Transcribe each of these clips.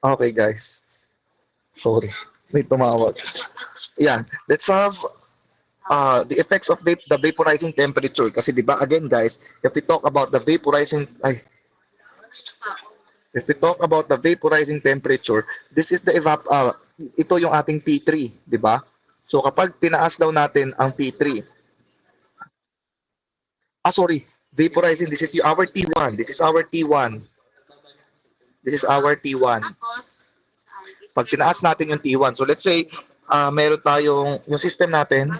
Okay, guys. Sorry. May tumawag. Yan. Let's have the effects of the vaporizing temperature. Kasi di ba, again, guys, if we talk about the vaporizing temperature, this is ito yung ating T3, di ba? So kapag tinaas daw natin ang T3, sorry, vaporizing, this is our T1. This is our T1. This is our T1. Pag tinaas natin yung T1, so let's say, meron tayong, yung system natin,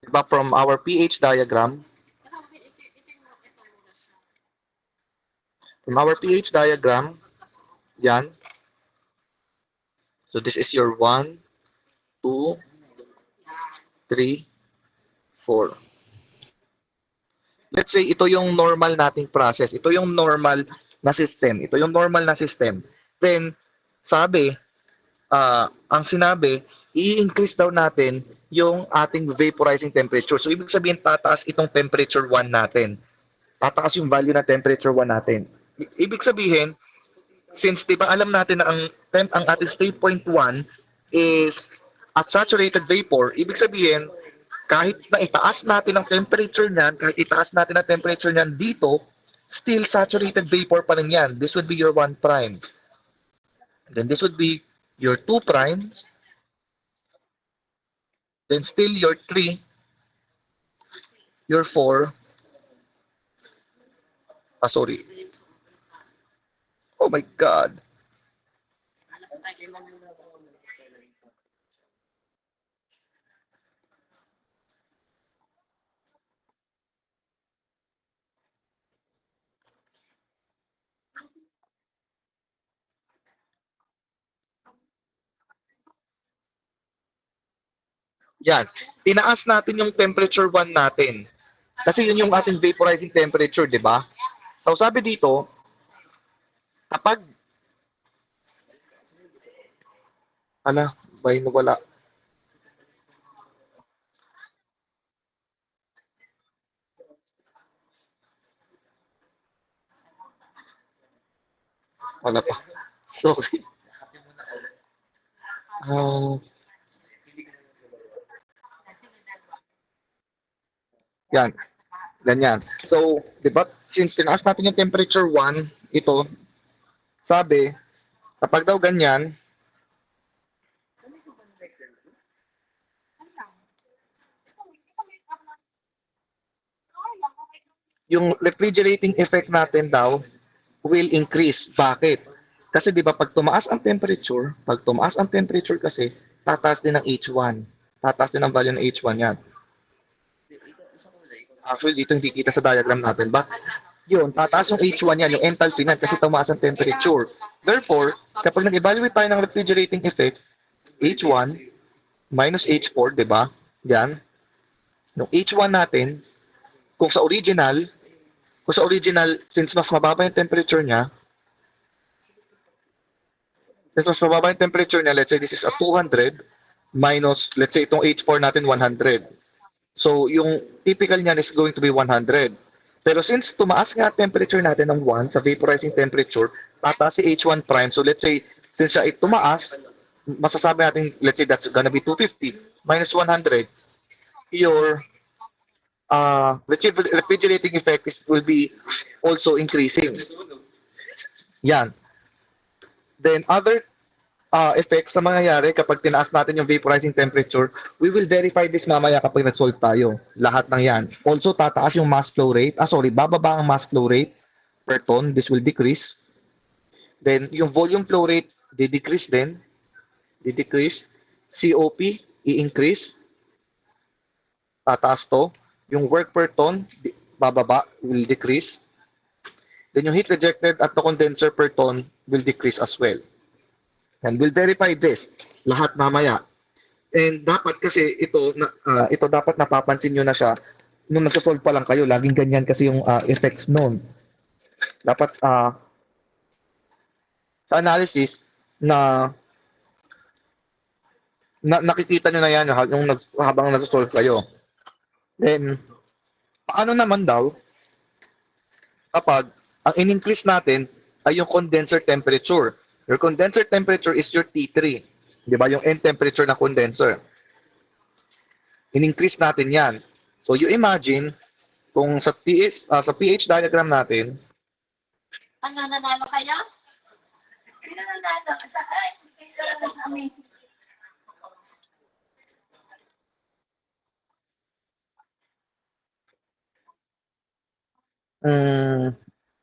diba, from our pH diagram, yan. So this is your 1, 2, 3, 4. Let's say ito yung normal nating process. Ito yung normal na system. Ito yung normal na system. Then, ang sinabi, i-increase daw natin yung ating vaporizing temperature. So, ibig sabihin, tataas itong temperature 1 natin. Tataas yung value na temperature 1 natin. Ibig sabihin, since diba alam natin na ang ating state point 1 is a saturated vapor, ibig sabihin, kahit na itaas natin ang temperature niyan, dito, still saturated vapor pa rin yan. This would be your 1 prime. Then this would be your 2 prime. Then still your 3, your 4. Sorry. Oh my God. Yan. Tinaas natin yung temperature 1 natin. Kasi yun yung ating vaporizing temperature, di ba? So sabi dito, kapag bay nawala. Wala pa. Sorry. Yan. Ganyan. So, di ba, since tinaas natin yung temperature 1, ito, sabi, kapag daw ganyan, yung refrigerating effect natin daw will increase. Bakit? Kasi di ba pag tumaas ang temperature kasi, tataas din ang H1. Tataas din ang value ng H1 yan. Actually, dito hindi kita sa diagram natin. But, yun, tataas yung H1 yan, yung enthalpy yan, kasi tumaas ang temperature. Therefore, kapag nag-evaluate tayo ng refrigerating effect, H1 minus H4, di ba? Yan. Yung H1 natin, kung sa original, since mas mababa yung temperature niya, let's say this is a 200, minus, let's say itong H4 natin 100. So, yung typical niyan is going to be 100. Pero since tumaas nga temperature natin ng 1 sa vaporizing temperature, tataas si H1 prime. So, let's say, since siya tumaas, masasabi natin, let's say that's gonna be 250 minus 100. Your refrigerating effect will be also increasing. Yan. Then, other effects na mangyayari kapag tinaas natin yung vaporizing temperature, we will verify this mamaya kapag nag-solve tayo. Lahat ng yan. Also, tataas yung mass flow rate. Bababa ang mass flow rate per ton. This will decrease. Then, yung volume flow rate, di-decrease din. Di-decrease. COP, i-increase. Tataas to. Yung work per ton, bababa, will decrease. Then, yung heat rejected at the condenser per ton will decrease as well. And we'll verify this lahat mamaya. And dapat kasi ito dapat napapansin niyo na siya nung nagso-solve pa lang kayo. Laging ganyan kasi yung effects noon. Dapat sa analysis na nakikita niyo na yan yung habang nagso-solve kayo. Then paano naman daw kapag ang in-increase natin ay yung condenser temperature. Your condenser temperature is your T3. Di ba? Yung end temperature ng condenser. In-increase natin yan. So you imagine, kung sa pH diagram natin, Ano, nanalo kayo? Sino nanalo? Saan? Sino sa amin?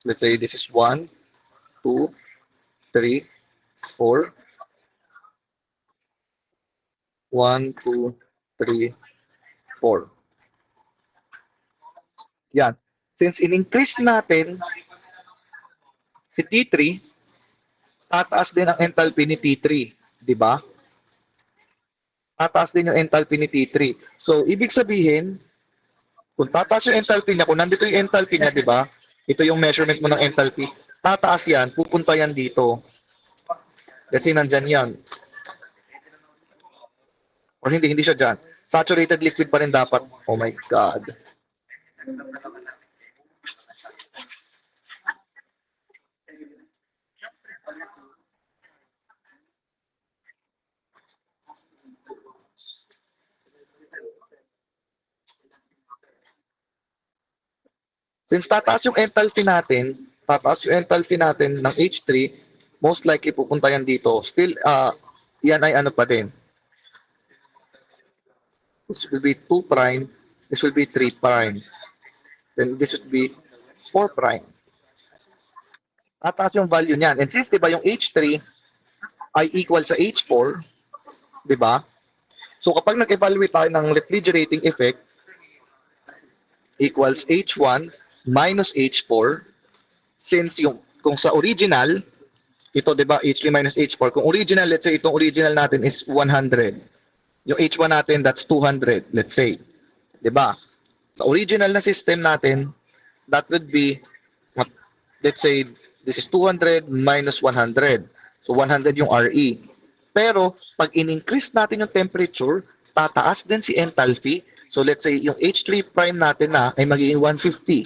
let's say this is 1, 2, 3, 4. 1, 2, 3, 4. Yan. Since in-increase natin si T3, tataas din ang enthalpy ni T3. Di ba? Tataas din yung enthalpy ni T3. So, ibig sabihin, kung tataas yung enthalpy niya, kung nandito yung enthalpy niya, di ba? Ito yung measurement mo ng enthalpy. Tataas yan, pupunta yan dito. Let's say, nandyan yan. Or hindi siya dyan. Saturated liquid pa rin dapat. Oh my God. Since tataas yung enthalpy natin ng H3, most likely pupunta yan dito. Still, yan ay ano pa din. This will be 2 prime. This will be 3 prime. Then this would be 4 prime. Tataas yung value niyan. And since, di ba, yung H3 ay equal sa H4, di ba? So kapag nag-evaluate tayo ng refrigerating effect, equals H1 minus H4, since yung, kung sa original, ito, di ba, H3 minus H4, kung original, let's say, itong original natin is 100. Yung H1 natin, that's 200, let's say. Di ba? Sa original na system natin, that would be, let's say, this is 200 minus 100. So, 100 yung RE. Pero, pag in-increase natin yung temperature, tataas din si enthalpy. So, let's say, yung H3 prime natin na ay magiging 150.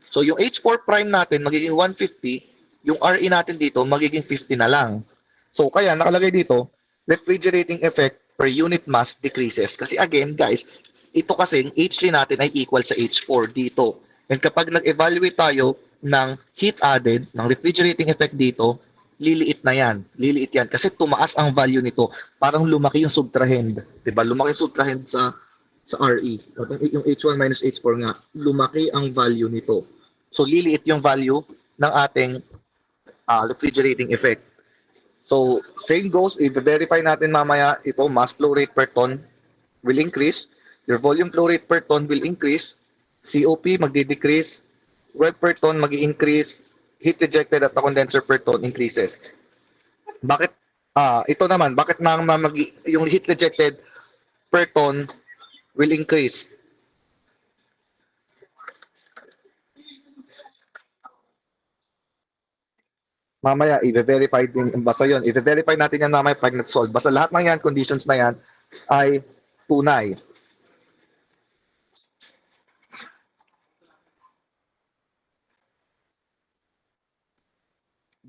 So, yung H4 prime natin magiging 150, yung RE natin dito magiging 50 na lang. So, kaya nakalagay dito, refrigerating effect per unit mass decreases. Kasi again, guys, ito kasing H3 natin ay equal sa H4 dito. And kapag nag-evaluate tayo ng heat added, ng refrigerating effect dito, liliit na yan. Liliit yan. Kasi tumaas ang value nito. Parang lumaki yung subtrahend. Diba? Lumaki yung subtrahend sa RE. Yung H1 minus H4 nga, lumaki ang value nito. So, liliit yung value ng ating refrigerating effect. So, same goes, i-verify natin mamaya ito, mass flow rate per ton will increase, your volume flow rate per ton will increase, COP magdi-decrease, work per ton magi-increase, heat rejected at the condenser per ton increases. Bakit? Ito naman, bakit yung heat rejected per ton will increase? Mamaya, i-verify din, basta yun, i-verify natin yan mamaya pag nag-solve. Basta lahat ng yan, conditions na yan, ay tunay.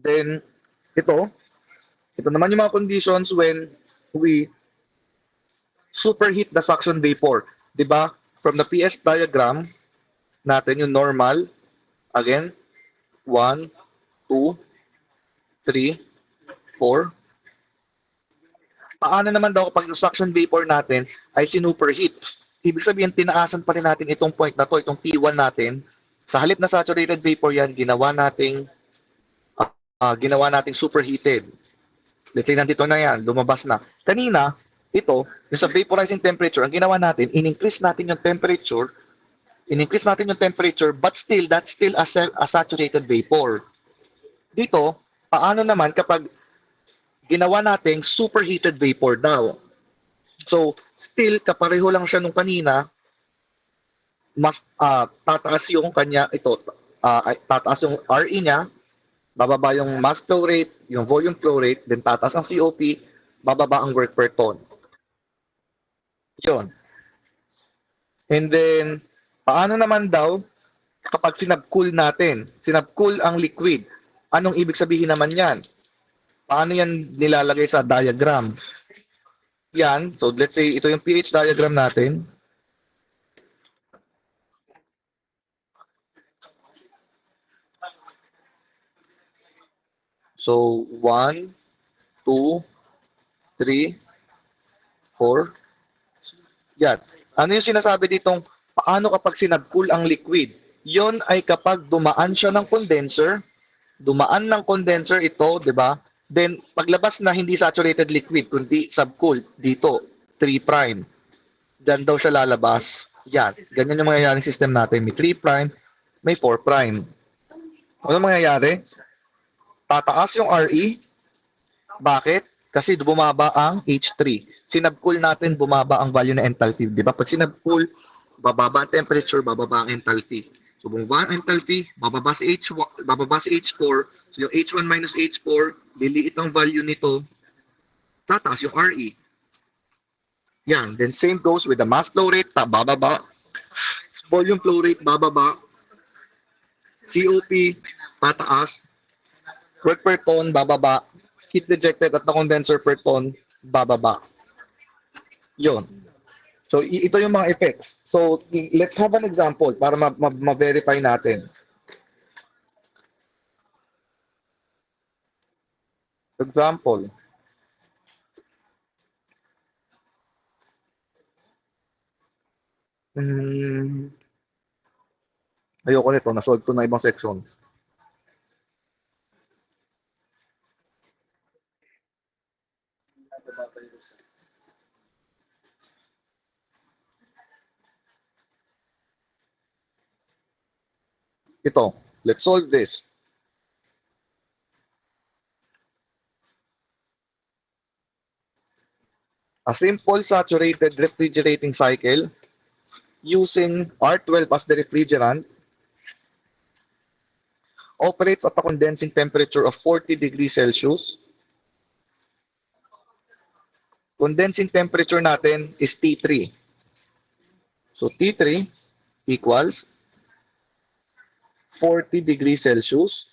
Then, ito naman yung mga conditions when we superheat the suction vapor. Diba? From the PS diagram natin, yung normal, again, 1, 2, 3, 4. Paano naman daw kapag yung suction vapor natin ay sinuperheat? Ibig sabihin, tinaasan pa rin natin itong point na to, itong P1 natin. Sa halip na saturated vapor yan, ginawa nating superheated. Let's say, nandito na yan, lumabas na. Kanina, ito, yung sa vaporizing temperature, ang ginawa natin, in-increase natin yung temperature, but still, that's still a saturated vapor. Dito, paano naman kapag ginawa nating superheated vapor daw? So, still, kapareho lang siya nung kanina, mas tataas yung kanya, tataas yung RE niya, bababa yung mass flow rate, yung volume flow rate, then tataas ang COP, bababa ang work per ton. Yun. And then, paano naman daw kapag sinabcool natin? Sinabcool ang liquid. Anong ibig sabihin naman yan? Paano yan nilalagay sa diagram? Yan, so let's say ito yung pH diagram natin. So 1, 2, 3, 4. Yan. Ano yung sinasabi ditong paano kapag sinag-cool ang liquid? Yon ay kapag dumaan siya ng condenser, ito, 'di ba? Then paglabas na hindi saturated liquid kundi subcooled dito, 3 prime. Diyan daw siya lalabas. Yan. Ganyan yung mangyayaring system natin. May 3 prime, may 4 prime. Ano mangyayari? Tataas yung RE. Bakit? Kasi bumaba ang H3. Sinabcool natin, bumaba ang value ng enthalpy. Di ba? Pag sinabcool, bababa ang temperature, bababa ang enthalpy. So bumaba ang enthalpy, bababa si H4. So yung H1 minus H4, liliit ang value nito, tataas yung RE. Yan. Then same goes with the mass flow rate, bababa. Volume flow rate, bababa. COP, tataas. Work per ton, bababa. Heat rejected at the condenser per ton, bababa. Yun. So, ito yung mga effects. So, let's have an example para ma-verify natin. Example. Ayoko nito. Nasolve ko na ibang section. Ito. Let's solve this. A simple saturated refrigerating cycle using R12 as the refrigerant operates at a condensing temperature of 40 degrees Celsius. Condensing temperature natin is T3. So T3 equals 40 degrees Celsius.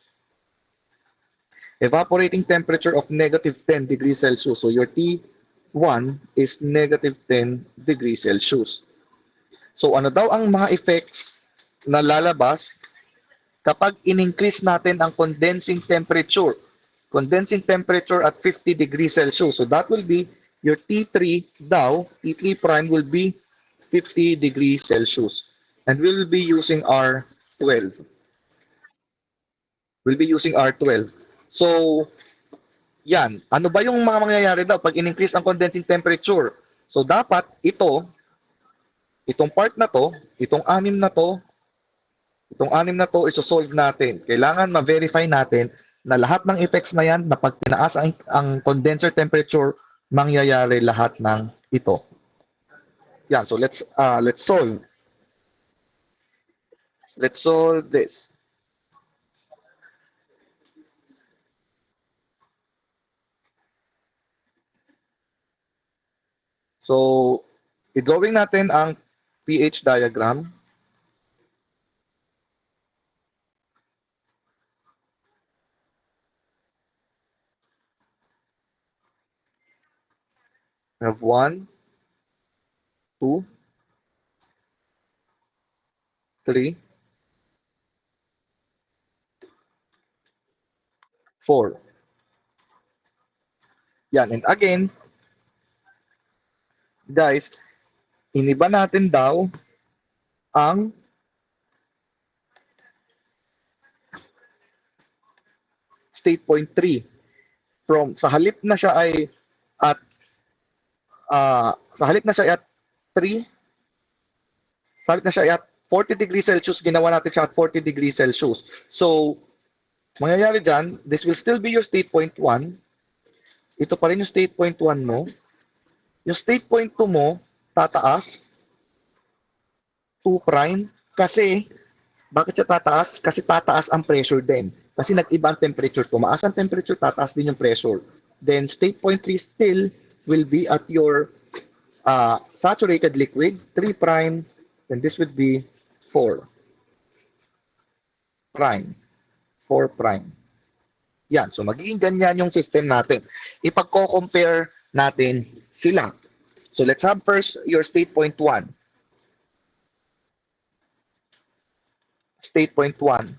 Evaporating temperature of negative 10 degrees Celsius. So your T1 is negative 10 degrees Celsius. So ano daw ang mga effects na lalabas kapag in-increase natin ang condensing temperature? Condensing temperature at 50 degrees Celsius. So that will be your T3 daw, T3 prime will be 50 degrees Celsius. And we will be using R12. We'll be using R12. So, yan. Ano ba yung mga mangyayari daw pag in-increase ang condensing temperature? So, dapat ito, itong part na to, itong anim na to, isosolve natin. Kailangan ma-verify natin na lahat ng effects na yan, na pag tinaas ang condenser temperature, mangyayari lahat ng ito. Yan. So, let's solve. Let's solve this. So, i-drawing natin ang pH diagram. We have 1, 2, 3, 4. Yan. And again, guys, iniba natin daw ang state point 3. From sa halip na siya ay at 3, sa halip na siya ay at 40 degrees Celsius, ginawa natin siya at 40 degrees Celsius. So, mangyayari dyan, this will still be your state point 1. Ito pa rin yung state point 1 mo. Yung state point 2 mo, tataas, 2 prime, kasi, bakit siya tataas? Kasi tataas ang pressure din. Kasi nag-iba ang temperature. Tumaas ang temperature, tataas din yung pressure. Then, state point 3 still will be at your saturated liquid, 3 prime, then this would be 4 prime. 4 prime. Yan. So, magiging ganyan yung system natin. Ipagko-compare natin sila. So, let's have first your state point 1. State point 1.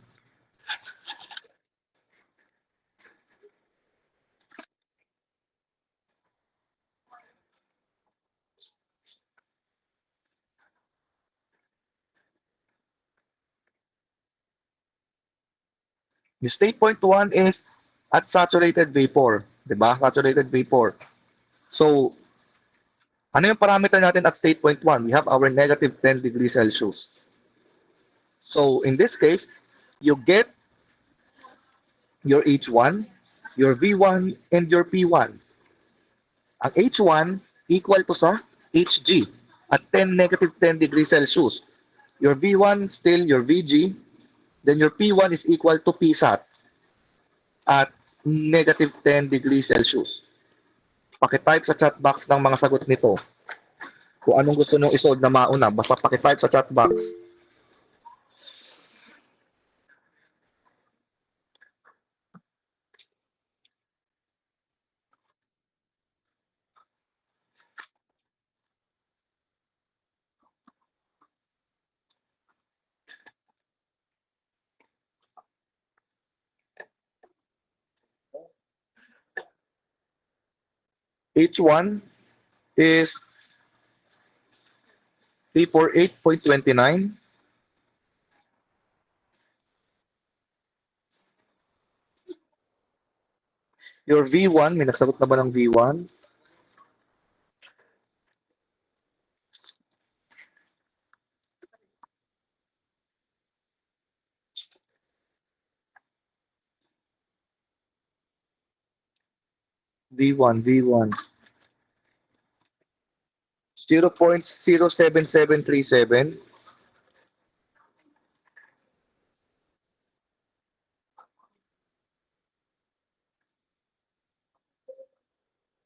Yung state point 1 is at saturated vapor. Diba? Saturated vapor. So, ano yung parameter natin at state point 1? We have our negative 10 degrees Celsius. So, in this case, you get your H1, your V1, and your P1. Ang H1 equal to sa Hg at negative 10 degrees Celsius. Your V1 still your Vg, then your P1 is equal to Psat at negative 10 degrees Celsius. Pakitype sa chat box ng mga sagot nito. Kung anong gusto nyo isolve na mauna, basta pakitype sa chat box. H1 is 348.29. Your V1, may nagsagot na ba ng V1? V1. 0.07737.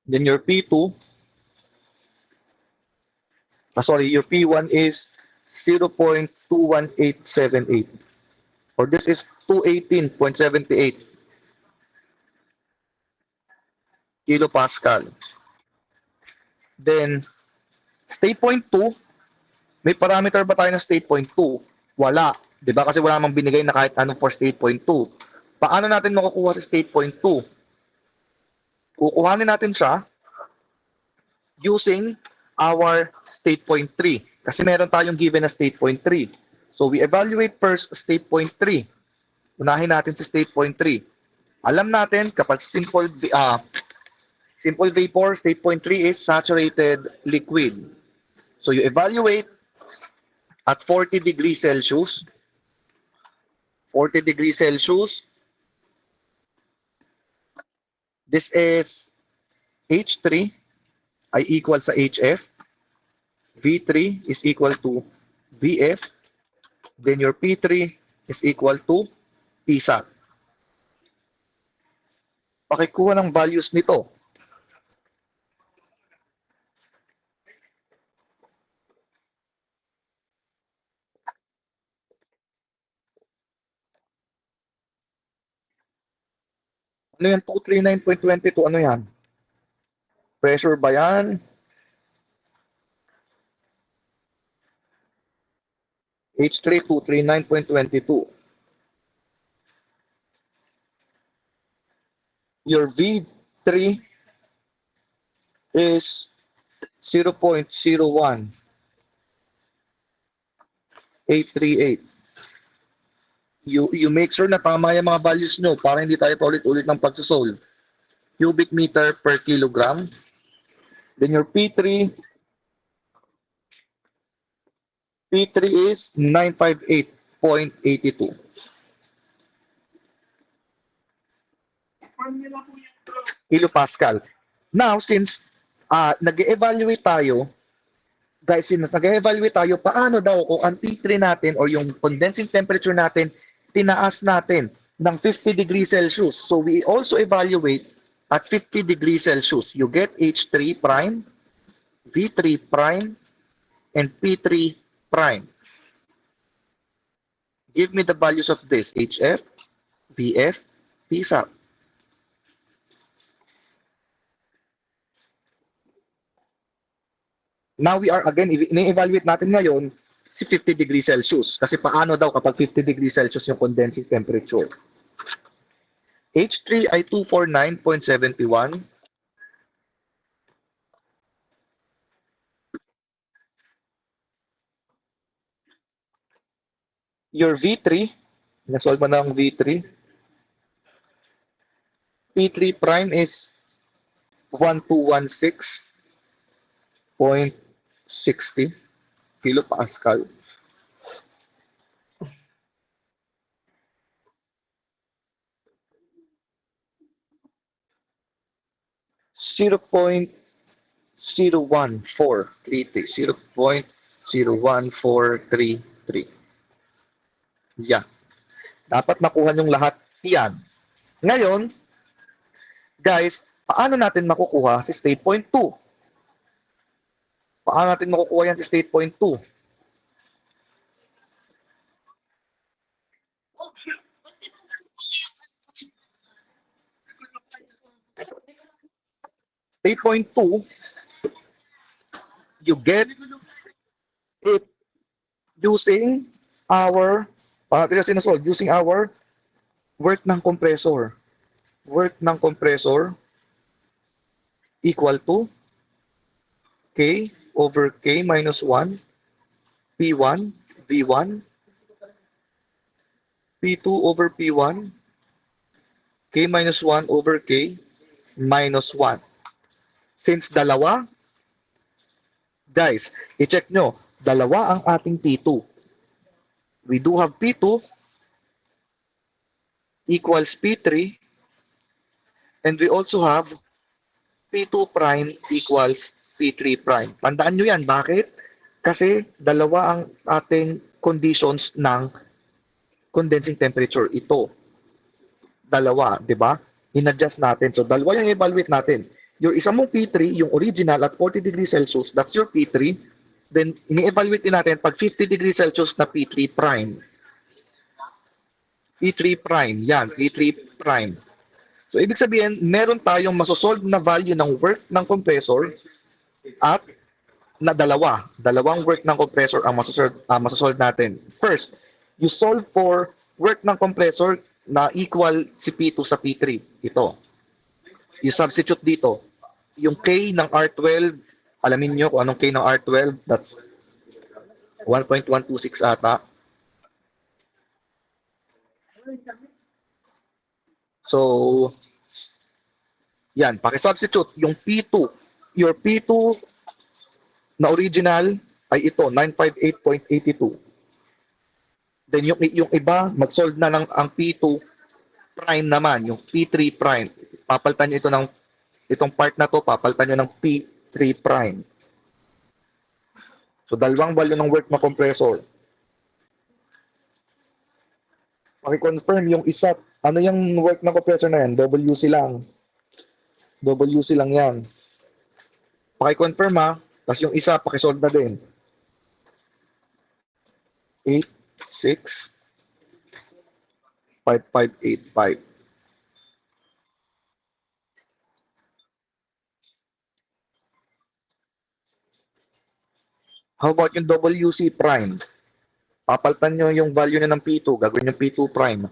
Then your P2, your P1 is 0.21878. Or this is 218.78 kilopascal. Then, state point 2, may parameter ba tayo ng state point 2? Wala. Diba? Kasi wala mang binigay na kahit anong for state point 2. Paano natin makukuha sa state point 2? Kukuhanin natin siya using our state point 3. Kasi meron tayong given na state point 3. So, we evaluate first state point 3. Unahin natin si state point 3. Alam natin kapag simple vapor, state point 3 is saturated liquid. So you evaluate at 40 degrees Celsius. 40 degrees Celsius. This is H3 ay equal sa HF. V3 is equal to VF. Then your P3 is equal to Psat. Pakikuha ng values nito. Ano yan? 239.22. Ano yan? Pressure ba yan? H3, 239.22. Your V3 is 0.01838. You make sure na tama yung mga values nyo para hindi tayo paulit-ulit ng pagsasolve. Cubic meter per kilogram. Then your P3 is 958.82. Kilopascal. Now, since nag-evaluate tayo, guys, since nag-evaluate tayo, paano daw kung ang T3 natin or yung condensing temperature natin, tinaas natin ng 50 degrees Celsius. So we also evaluate at 50 degrees Celsius. You get H3 prime, V3 prime, and P3 prime. Give me the values of this, HF, VF, Psat. Now we are again, ini-evaluate natin ngayon si 50 degrees Celsius. Kasi paano daw kapag 50 degrees Celsius yung condensing temperature? H3 ay 249.71. Your V3, na-solve mo na ang V3. P3 prime is 1216.60 kilopascal. 0.01433. 0.01433. Yan. Dapat makuha yung lahat yan. Ngayon, guys, paano natin makukuha si state point 2? Paano natin makukuha yan si state point 2? State point 2, you get it using our, using our work ng compressor. Work ng compressor equal to K over K minus 1, P1, V1, P2 over P1, K minus 1 over K minus 1. Since dalawa, guys, i-check nyo, dalawa ang ating P2. We do have P2 equals P3, and we also have P2 prime equals P3 prime. Tandaan nyo yan. Bakit? Kasi dalawa ang ating conditions ng condensing temperature. Ito. Dalawa, di ba? In-adjust natin. So, dalawa yung evaluate natin. Yung isa mong P3, yung original at 40 degrees Celsius, that's your P3. Then, ini-evaluate din natin pag 50 degrees Celsius na P3 prime. P3 prime. Yan, P3 prime. So, ibig sabihin, meron tayong masosolve na value ng work ng compressor at na dalawa. Dalawang work ng compressor ang masosolve natin. First, you solve for work ng compressor na equal si P2 sa P3. Ito. You substitute dito. Yung K ng R12, alamin nyo kung anong K ng R12, that's 1.126 ata. So, yan, paki-substitute yung P2. Your P2 na original ay ito, 958.82. Then yung iba, mag-solve na ng ang P2 prime naman, yung P3 prime. Papalitan nyo ito ng, itong part na to, papalitan nyo ng P3 prime. So, dalawang value ng work na compressor. Paki-confirm yung isa, ano yung work ng compressor na yan? WC lang. WC lang yan. Paki-confirm ha. Tapos yung isa, paki-solve na din. 8, 6, 5, 5, 8, 5. How about yung WC prime? Papalitan nyo yung value na ng P2. Gagawin yung P2 prime.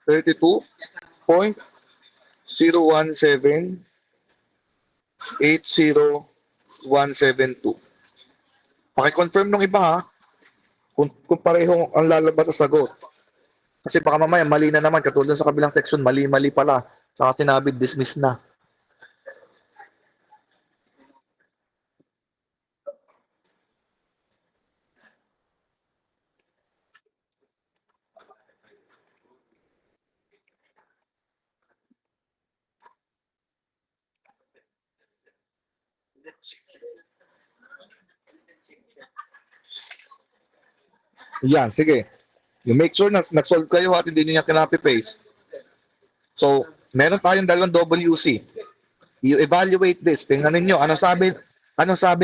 $32.01780172. Paki-confirm nung iba ha. Kung pareho ang lalabas sa sagot. Kasi baka mamaya mali na naman. Katulad sa kabilang section, mali-mali pala. Saka sinabi, dismiss na. Yan, sige. You make sure na nag-solve kayo at hindi nyo niya kinopy-paste. So, meron tayong dalawang WC. You evaluate this. Tingnan ninyo, ano sabi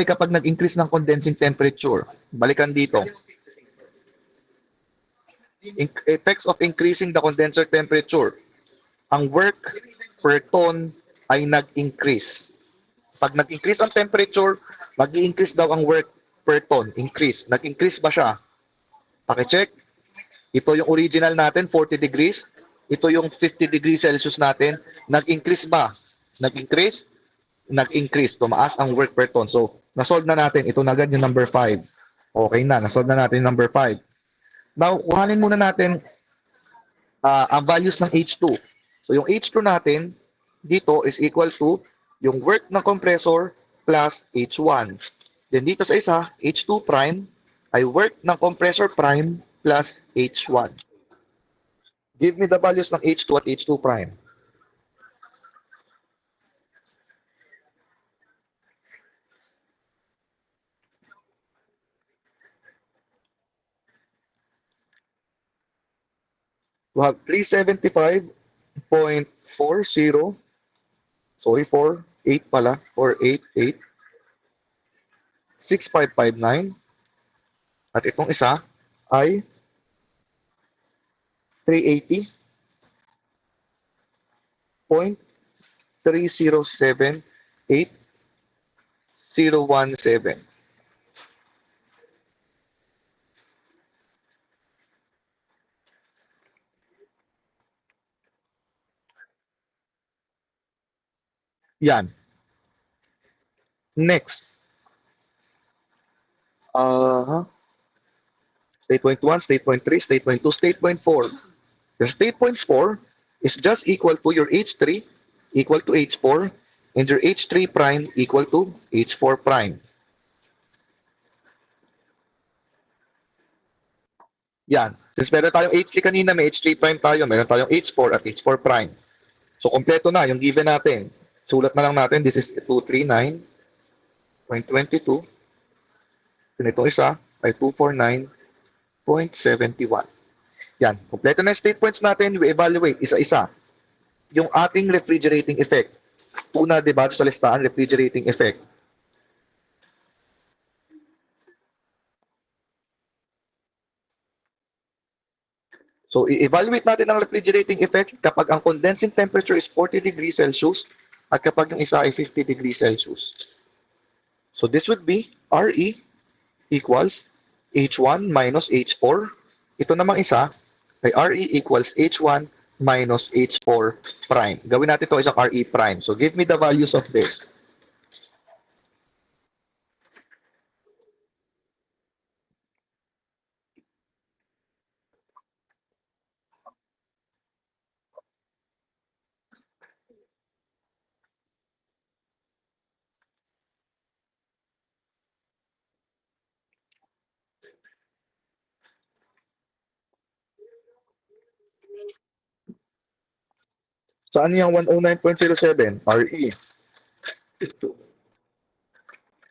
kapag nag-increase ng condensing temperature? Balikan dito. Effects of increasing the condenser temperature. Ang work per ton ay nag-increase. Pag nag-increase ang temperature, mag-i-increase daw ang work per ton. Increase. Nag-increase ba siya? Paki-check. Ito yung original natin, 40 degrees. Ito yung 50 degrees Celsius natin. Nag-increase ba? Nag-increase? Nag-increase. Tumaas ang work per ton. So, nasolve na natin. Ito na agad yung number 5. Okay na. Nasolve na natin yung number 5. Now, kuhanin muna natin ang values ng H2. So, yung H2 natin dito is equal to yung work ng compressor plus H1. Then dito sa isa, H2 prime ay work ng compressor prime plus H1. Give me the values ng H2 at H2 prime. We have 375.40, sorry, 48 pala, 488, 6559, at itong isa ay 380.3078,017. Yan. Next. State point 1, state point 3, state point 2, state point 4. Your state point 4 is just equal to your H3 equal to H4 and your H3 prime equal to H4 prime. Yan. Since meron tayong H3 kanina, may H3 prime tayo, meron tayong H4 at H4 prime. So, kompleto na yung given natin. Sulat na lang natin, this is 239.22. And itong isa ay 249.71. Yan. Kompleto na yung state points natin, we evaluate isa-isa. Yung ating refrigerating effect. Una, diba, sa listahan, refrigerating effect. So, i-evaluate natin ang refrigerating effect kapag ang condensing temperature is 40 degrees Celsius at kapag yung isa ay 50 degrees Celsius. So, this would be RE equals H1 minus H4. Ito namang isa ay RE equals H1 minus H4 prime. Gawin natin ito isang RE prime. So, give me the values of this. Saan yung 109.07? RE.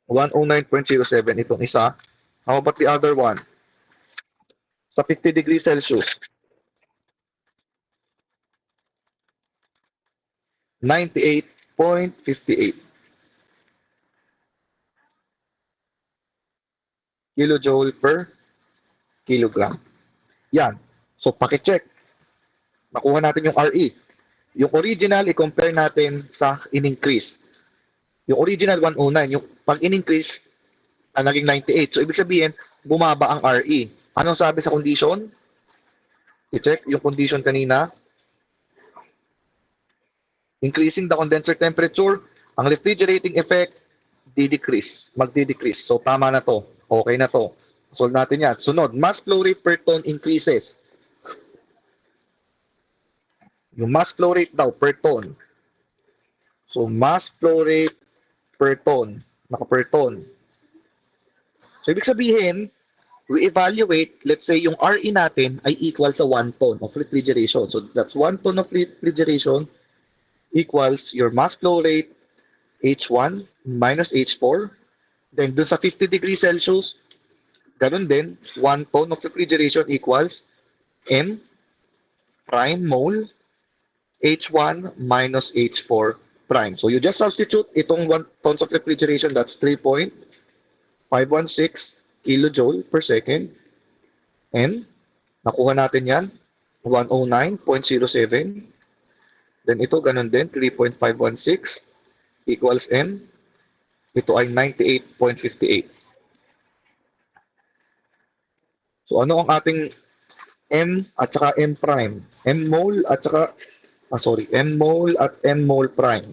109.07 itong isa. How about the other one? Sa 50 degrees Celsius. 98.58 kilojoule per kilogram. Yan. So, pakicheck. Nakuha natin yung RE. Yung original, i-compare natin sa in-increase. Yung original, 109. Yung pag in-increase, naging 98. So, ibig sabihin, bumaba ang RE. Anong sabi sa condition? I-check yung condition kanina. Increasing the condenser temperature, ang refrigerating effect, di-decrease. Magdi-decrease. So, tama na to. Okay na to. Solve natin yan. Sunod, mass flow rate per ton increases. Yung mass flow rate daw per ton. So, mass flow rate per ton. Per ton. So, ibig sabihin, we evaluate, let's say, yung RE natin ay equal sa 1 ton of refrigeration. So, that's 1 ton of refrigeration equals your mass flow rate H1 minus H4. Then, dun sa 50 degrees Celsius, ganun din, 1 ton of refrigeration equals M prime mole H1 minus H4 prime. So you just substitute itong 1 tons of refrigeration, that's 3.516 kilojoule per second. And nakuha natin yan, 109.07. Then ito, ganun din, 3.516 equals M. Ito ay 98.58. So ano ang ating M at saka M prime? M mole at saka, M mole at M mole prime.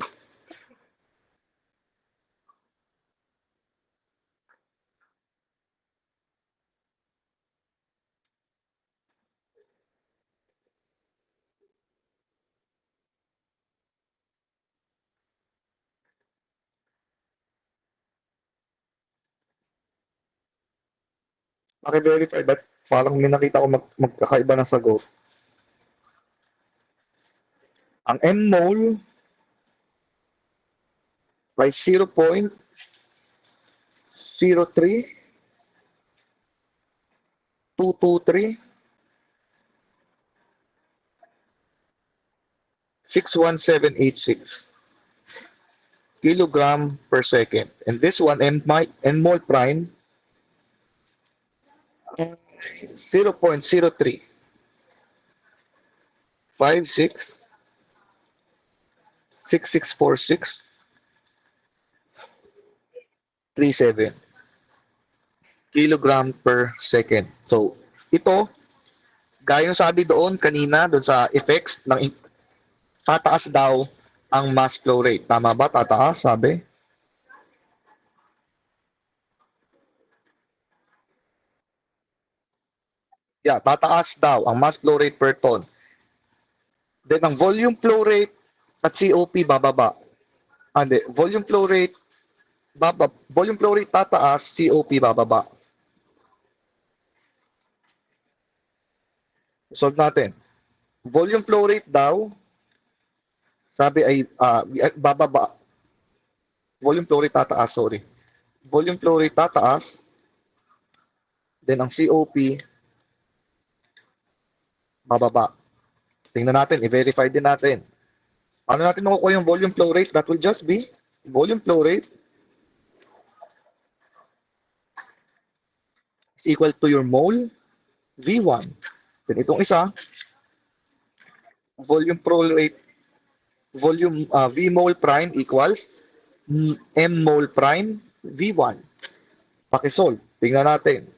Paki-verify, but parang may nakita ko magkakaiba ng sagot. Ang M mole ay 0.032361786 kilogram per second. And this one, M mole prime, 0.0356664637 kilogram per second. So, ito, gayong sabi doon kanina, doon sa effects, tataas daw ang mass flow rate. Tama ba? Tataas, sabi? Yeah, tataas daw ang mass flow rate per ton. Then, ang volume flow rate at COP bababa. Hindi, volume flow rate tataas, COP bababa. Solve natin. Volume flow rate daw, sabi ay bababa. Volume flow rate tataas, sorry. Volume flow rate tataas, then ang COP bababa. Tingnan natin, i-verify din natin. Ano natin makukuha yung volume flow rate? That will just be volume flow rate is equal to your mole V1. Then itong isa, volume flow rate, V mole prime equals M mole prime V1. Pakisolve. Tingnan natin.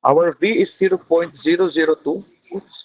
Our V is 0.002. Oops.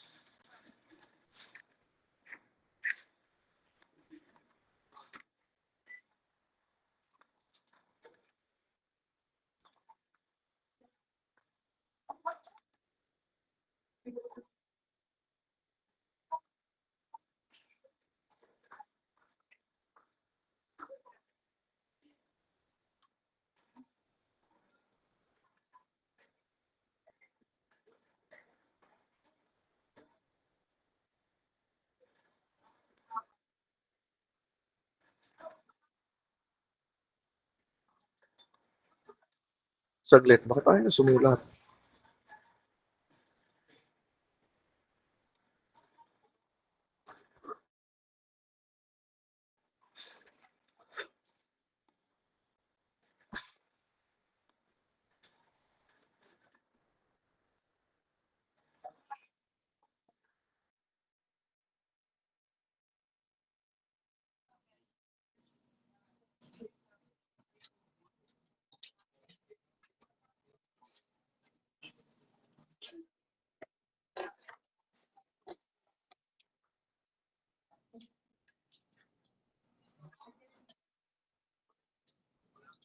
Saglit, bakit tayo na sumulat?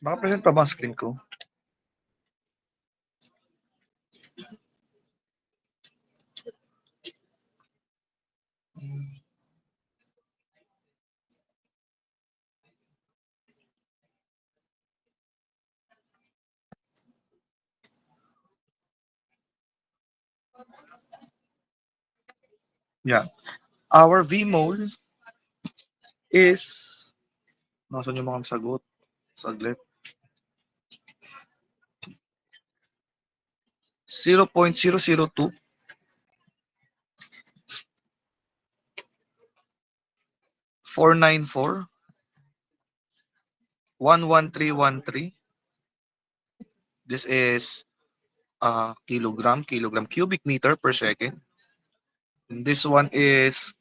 Makapresent pa ba ang screen ko? Yeah. Our VMOL is, nasan yung mga sagot? Saglit. 0.002 494 11313. This is kilogram cubic meter per second. And this one is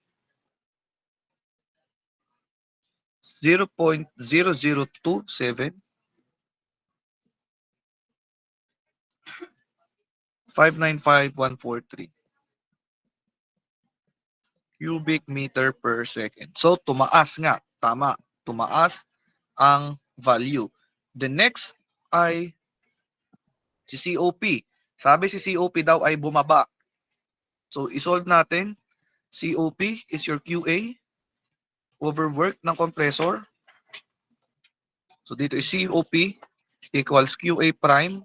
0.0027 595143 cubic meter per second. So tumaas nga, tama, tumaas ang value. The next ay si COP. Sabi si COP daw ay bumaba. So isolve natin. COP is your QA over work ng compressor. So dito is COP equals QA prime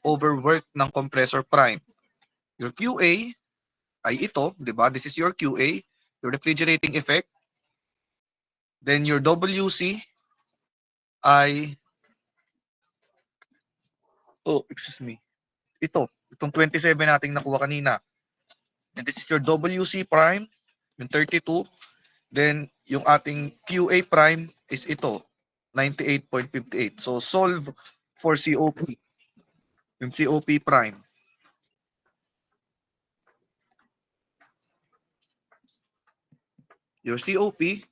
over work ng compressor prime. Your QA ay ito, di ba? This is your QA, your refrigerating effect. Then your WC ay, excuse me, itong 27 nating nakuha kanina. And this is your WC prime, yung 32. Then yung ating QA prime is ito, 98.58. So solve for COP, yung COP prime. Your COP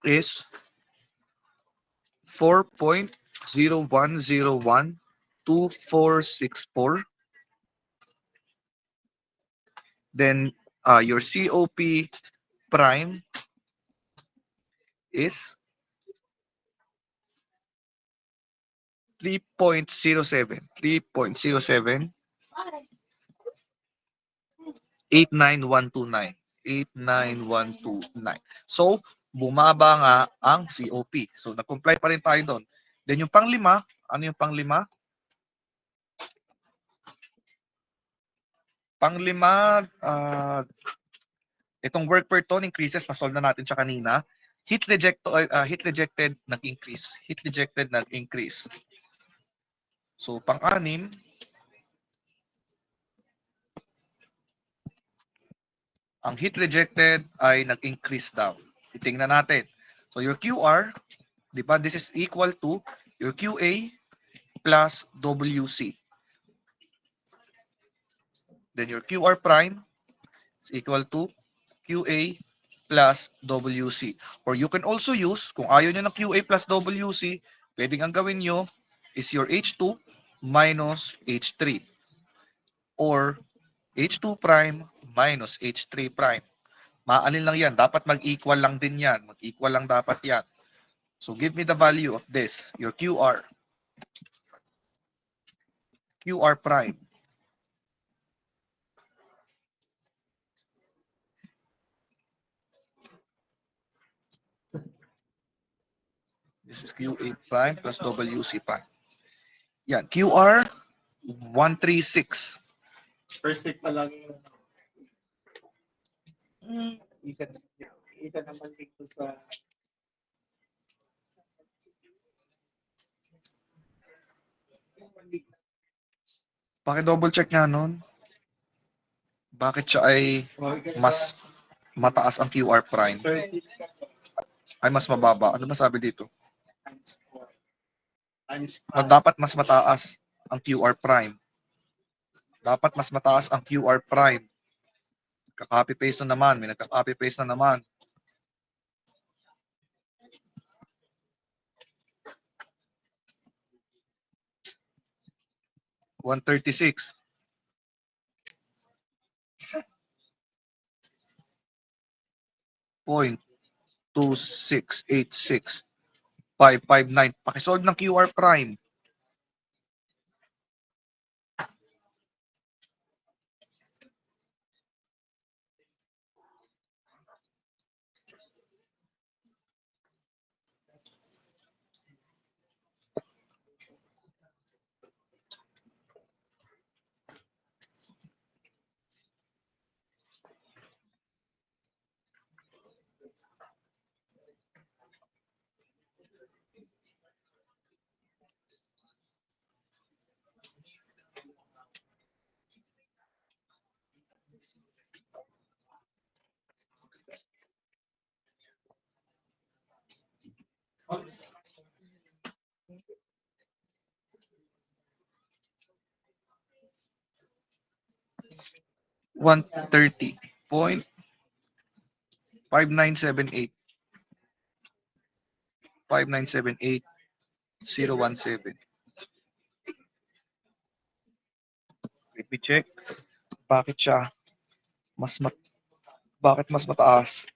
is 4.01012464. Then your COP prime is 3.07. 89129. 89129. So, bumaba nga ang COP. So, nag-comply pa rin tayo doon. Then yung panglima, ano yung panglima? Panglima, itong work per ton increases, na-solve na natin siya kanina. Heat rejected nag-increase. Heat rejected nag-increase. So, pang-anim, ang heat rejected ay nag-increase daw. Titingnan natin. So, your QR, di ba, this is equal to your QA plus WC. Then your QR prime is equal to QA plus WC. Or you can also use, kung ayaw nyo ng QA plus WC, pwedeng ang gawin nyo is your H2 minus H3. Or H2 prime minus H3 prime. Maalin lang yan. Dapat mag-equal lang din yan. Mag-equal lang dapat yan. So give me the value of this, your QR. QR prime. This is QA prime plus WC prime. Yan, QR 136. First pa lang isa naman dito sa Paki-double check nga nun. Bakit siya ay mas mataas ang QR prime? Ay mas mababa. Ano masabi dito? Dapat mas mataas ang QR prime. Dapat mas mataas ang QR prime. Kaka-copy paste na naman. May nagka-copy paste na naman. $136. .2686. 559. Pakisolve ng QR prime. $130.5978. 5978017. Let me check. Bakit siya bakit mas mataas?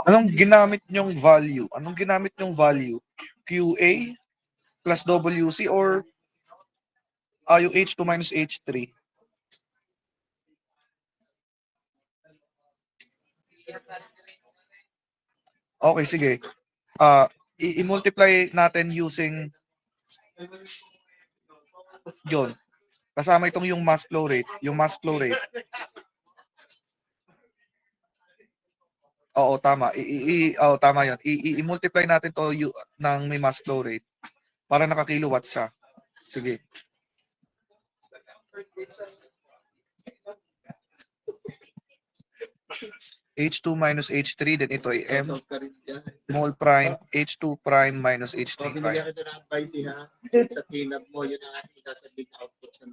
Anong ginamit nyong value? Anong ginamit nyong value? QA plus WC or yung H2 minus H3? Okay, sige. I-multiply natin using yon. Kasama itong yung mass flow rate. Yung mass flow rate. Oo, tama. Tama yun. I-multiply natin to ng may mass flow rate para naka-kilowatts siya. Sige. H2 minus H3, then ito ay M mol prime, H2 prime minus H3 prime. Pabigyan kita ng advice ha. Sa tinap mo, yun ang ating sasabihin output sa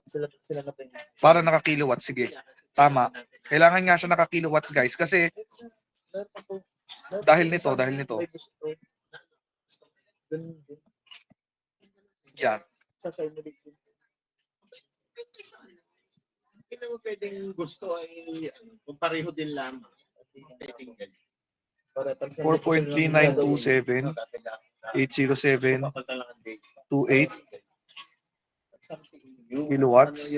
sila na Para naka-kilowatts, sige. Tama. Kailangan nga siya naka-kilowatts, guys, kasi dahil nito. Yan. Hindi naman pwedeng gusto ay kung pareho din lamang. Pwedeng ganyan. 4.3927 807 28 kilowatts.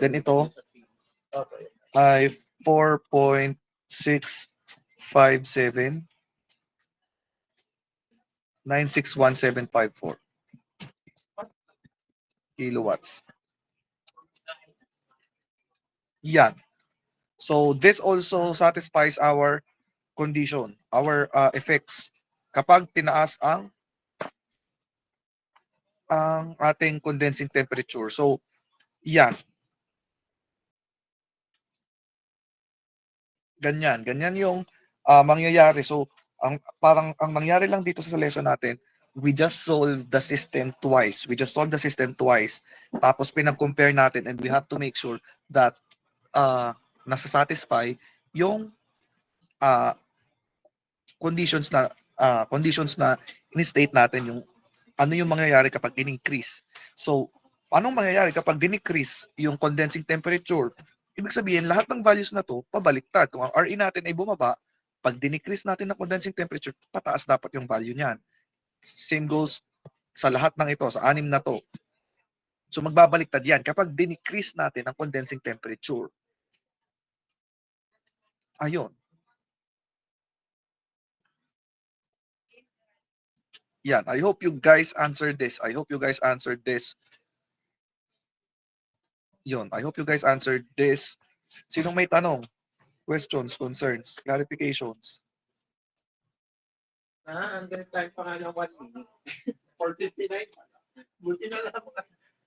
Then ito ay 4.657 961754 kilowatts. Yan. So this also satisfies our condition, our effects kapag tinaas ang ating condensing temperature. So yan. Ganyan yung mangyayari. So ang mangyari lang dito sa lesson natin, we just solve the system twice. Tapos pinag-compare natin and we have to make sure that nasa-satisfy yung conditions na in-state natin, yung ano yung mangyayari kapag in-increase. So, anong mangyayari kapag din-increase yung condensing temperature? Ibig sabihin, lahat ng values na to, pabaliktad. Kung ang RE natin ay bumaba, pag din-increase natin ang condensing temperature, pataas dapat yung value niyan. Same goes sa lahat ng ito, sa anim na to. So, magbabaliktad yan kapag din-increase natin ang condensing temperature. Ayun. Yan, I hope you guys answered this. I hope you guys answered this. Yun, I hope you guys answered this. Sinong may tanong? Questions, concerns, clarifications? Hanggang time pa nga ng 1 minute. 4:59 pa lang. Buti na lang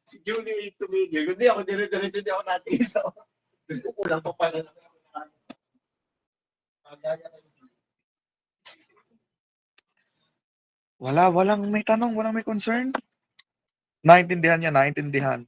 si Julie tumigil. Kundi ako, dire-diretso di ako natin isa. Gusto ko lang pa pala lang ako Walang may tanong, walang may concern. Naintindihan niya, naintindihan.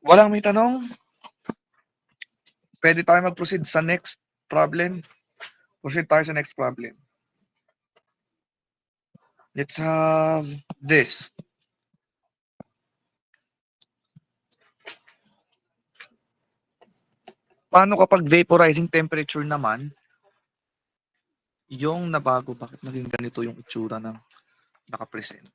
Walang may tanong? Pwede tayo mag-proceed sa next problem. Proceed tayo sa next problem. Let's have this. Paano kapag vaporizing temperature naman, yung nabago, bakit naging ganito yung itsura ng nakapresent?